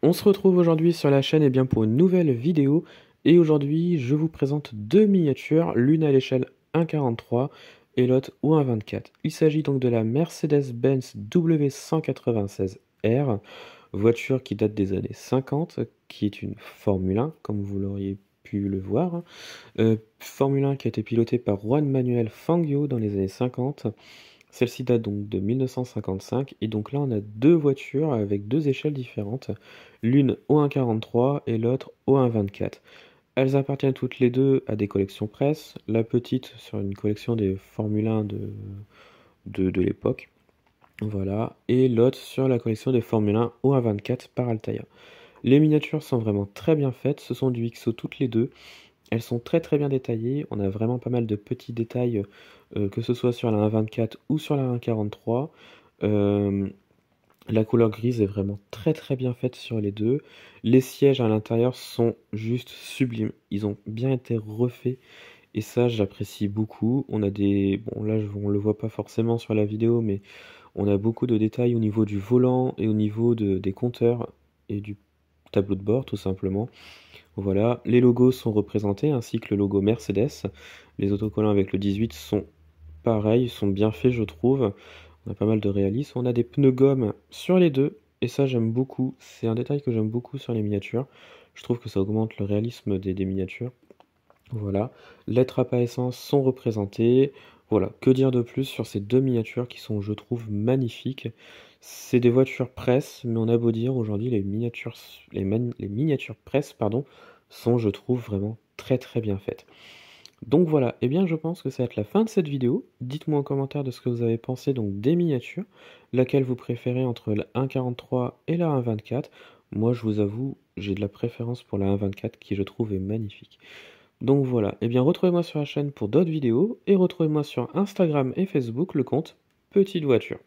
On se retrouve aujourd'hui sur la chaîne pour une nouvelle vidéo et aujourd'hui je vous présente deux miniatures, l'une à l'échelle 1,43 et l'autre au 1,24. Il s'agit donc de la Mercedes-Benz W196R, voiture qui date des années 50, qui est une Formule 1 comme vous l'auriez pu le voir. Formule 1 qui a été pilotée par Juan Manuel Fangio dans les années 50. Celle-ci date donc de 1955 et donc là on a deux voitures avec deux échelles différentes, l'une au 1,43 et l'autre au 1,24. Elles appartiennent toutes les deux à des collections presse, la petite sur une collection des Formule 1 de l'époque, voilà, et l'autre sur la collection des Formule 1 au 1,24 par Altaïa. Les miniatures sont vraiment très bien faites, ce sont du XO toutes les deux. Elles sont très très bien détaillées, on a vraiment pas mal de petits détails, que ce soit sur la 1,24 ou sur la 1,43. Euh, la couleur grise est vraiment très très bien faite sur les deux. Les sièges à l'intérieur sont juste sublimes, ils ont bien été refaits et ça j'apprécie beaucoup. On a des... Bon là on le voit pas forcément sur la vidéo mais on a beaucoup de détails au niveau du volant et au niveau des compteurs et du tableau de bord tout simplement. Voilà, les logos sont représentés ainsi que le logo Mercedes. Les autocollants avec le 18 sont pareils, sont bien faits je trouve. On a pas mal de réalisme. On a des pneus gomme sur les deux et ça j'aime beaucoup. C'est un détail que j'aime beaucoup sur les miniatures. Je trouve que ça augmente le réalisme des miniatures. Voilà, les trappes à essence sont représentées. Voilà, que dire de plus sur ces deux miniatures qui sont, je trouve, magnifiques. C'est des voitures presse, mais on a beau dire aujourd'hui les miniatures presse, pardon, sont, je trouve, vraiment très très bien faites. Donc voilà, et bien je pense que ça va être la fin de cette vidéo. Dites-moi en commentaire de ce que vous avez pensé donc des miniatures, laquelle vous préférez entre la 1,43 et la 1,24. Moi je vous avoue, j'ai de la préférence pour la 1,24 qui je trouve est magnifique. Donc voilà, et bien retrouvez-moi sur la chaîne pour d'autres vidéos et retrouvez-moi sur Instagram et Facebook le compte Petite Voiture.